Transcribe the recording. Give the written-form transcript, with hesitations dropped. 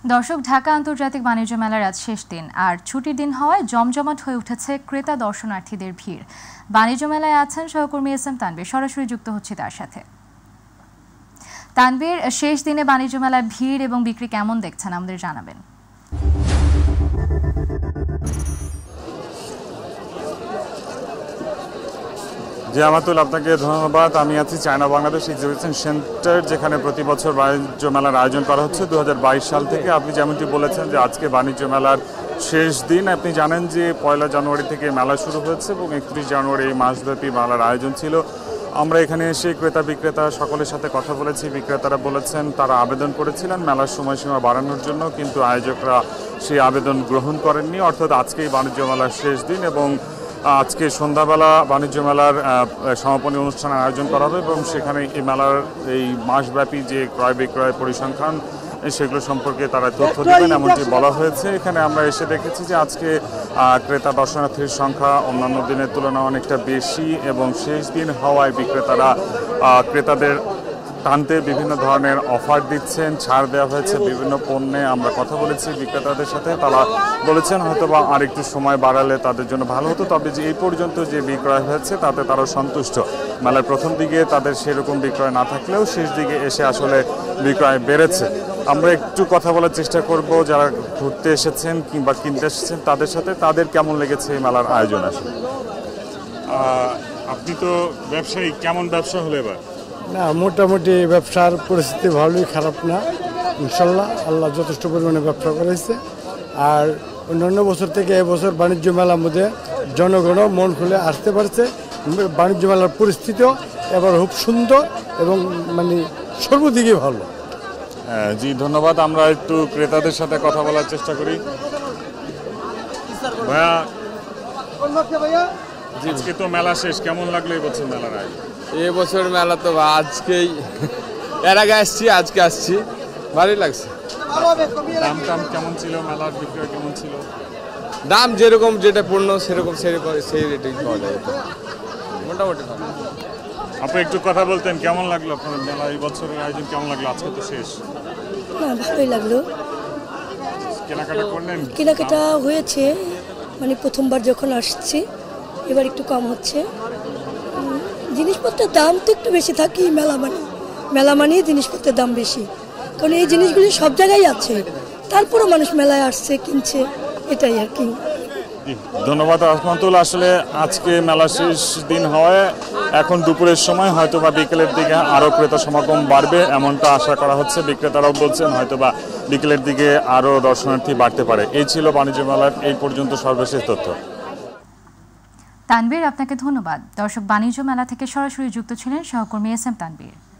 দর্শক, ঢাকা আন্তর্জাতিক বাণিজ্য মেলার আজ শেষ দিন আর ছুটির দিন হওয়ায় জমজমাট হয়ে উঠেছে ক্রেতা দর্শনার্থীদের ভিড়। বাণিজ্য মেলায় আছেন সহকর্মী এস এম তানবীর, সরাসরি যুক্ত হচ্ছে তার সাথে। তানবীর, শেষ দিনে বাণিজ্য মেলায় ভিড় এবং বিক্রি কেমন দেখছেন আমাদের জানাবেন। জি আমাতুল, আপনাকে ধন্যবাদ। আমি আছি চায়না বাংলাদেশ এক্সিবিশন সেন্টার, যেখানে প্রতি বছর বাণিজ্য মেলার আয়োজন করা হচ্ছে 2022 সাল থেকে। আপনি যেমনটি বলেছেন যে আজকে বাণিজ্য মেলার শেষ দিন। আপনি জানেন যে 1 জানুয়ারি থেকে মেলা শুরু হয়েছে এবং 31 জানুয়ারি এই মাসব্যাপী মেলার আয়োজন ছিল। আমরা এখানে এসে ক্রেতা বিক্রেতা সকলের সাথে কথা বলেছি। বিক্রেতারা বলেছেন তারা আবেদন করেছিলেন মেলার সময়সীমা বাড়ানোর জন্য, কিন্তু আয়োজকরা সেই আবেদন গ্রহণ করেননি। অর্থাৎ আজকেই বাণিজ্য মেলার শেষ দিন এবং আজকে সন্ধ্যাবেলা বাণিজ্য মেলার সমাপনী অনুষ্ঠানের আয়োজন করা হবে এবং সেখানে এই মেলার এই মাসব্যাপী যে ক্রয় বিক্রয় পরিসংখ্যান সেগুলো সম্পর্কে তারা তথ্য দেবেন এমনটি বলা হয়েছে। এখানে আমরা এসে দেখেছি যে আজকে ক্রেতা দর্শনার্থীর সংখ্যা অন্যান্য দিনের তুলনায় অনেকটা বেশি এবং শেষ দিন হওয়ায় বিক্রেতারা ক্রেতাদের টানতে বিভিন্ন ধরনের অফার দিচ্ছেন, ছাড় দেওয়া হয়েছে বিভিন্ন পণ্যে। আমরা কথা বলেছি বিক্রেতাদের সাথে, তারা বলেছেন হয়তো বা আর একটু সময় বাড়ালে তাদের জন্য ভালো হতো, তবে যে এই পর্যন্ত যে বিক্রয় হয়েছে তাতে তারা সন্তুষ্ট। মেলার প্রথম দিকে তাদের সেরকম বিক্রয় না থাকলেও শেষ দিকে এসে আসলে বিক্রয় বেড়েছে। আমরা একটু কথা বলার চেষ্টা করব যারা ঘুরতে এসেছেন কিংবা কিনতে এসেছেন তাদের সাথে, তাদের কেমন লেগেছে এই মেলার আয়োজন। আসলে আপনি তো ব্যবসায়ী, কেমন ব্যবসা হলো এবার? না, মোটামুটি ব্যবসার পরিস্থিতি ভালোই, খারাপ না ইনশাল্লাহ। আল্লাহ যথেষ্ট পরিমাণে ব্যবসা করেছে। আর অন্যান্য বছর থেকে এবছর বাণিজ্য মেলার মধ্যে জনগণও মন খুলে আসতে পারছে। বাণিজ্য মেলার পরিস্থিতিও এবার খুব সুন্দর এবং মানে সর্বদিকে ভালো। জি ধন্যবাদ। আমরা একটু ক্রেতাদের সাথে কথা বলার চেষ্টা করি। ভাইয়া, আজকে তো মেলা শেষ, কেমন লাগলো এবছর মেলার আয়োজন? এবছর মেলা তো আজকেই, এর আগে আসছি, আজকে আসছি, ভালোই লাগছে। দাম টাম কেমন ছিল, মেলার বিক্রয় কেমন ছিল? দাম যেরকম যেটা পূর্ণ সেরকম সেই রেটেই পাওয়া যায়, মোটামুটি ভালো। আপনি একটু কথা বলতেন, কেমন লাগলো আপনার মেলা এই বছরের আয়োজন, কেমন লাগলো? আজকে তো শেষ। না, ভালোই লাগলো। কেনাকাটা করলেন? কেনাকাটা হয়েছে, মানে প্রথমবার যখন আসছি, এবার একটু কম হচ্ছে। জিনিসপত্রের দাম তো একটু বেশি থাকে মেলা মানে জিনিসপত্রের দাম বেশি, কারণ এই জিনিসগুলি সব জায়গায় আছে, তারপরে মানুষ মেলায় আসছে, কিনছে, এটাই আর কি। ধন্যবাদ আহমদুল। আসলে আজকে মেলা শেষ দিন হওয়ায় এখন দুপুরের সময় হয়তো বা বিকেলের দিকে আরও ক্রেতা সমাগম বাড়বে এমনটা আশা করা হচ্ছে। বিক্রেতারাও বলছেন হয়তো বা বিকেলের দিকে আরও দর্শনার্থী বাড়তে পারে। এই ছিল বাণিজ্য মেলার এই পর্যন্ত সর্বশেষ তথ্য। তানবীর, আপনাকে ধন্যবাদ। দর্শক, বাণিজ্য মেলা থেকে সরাসরি যুক্ত ছিলেন সহকর্মী এস এম তানবীর।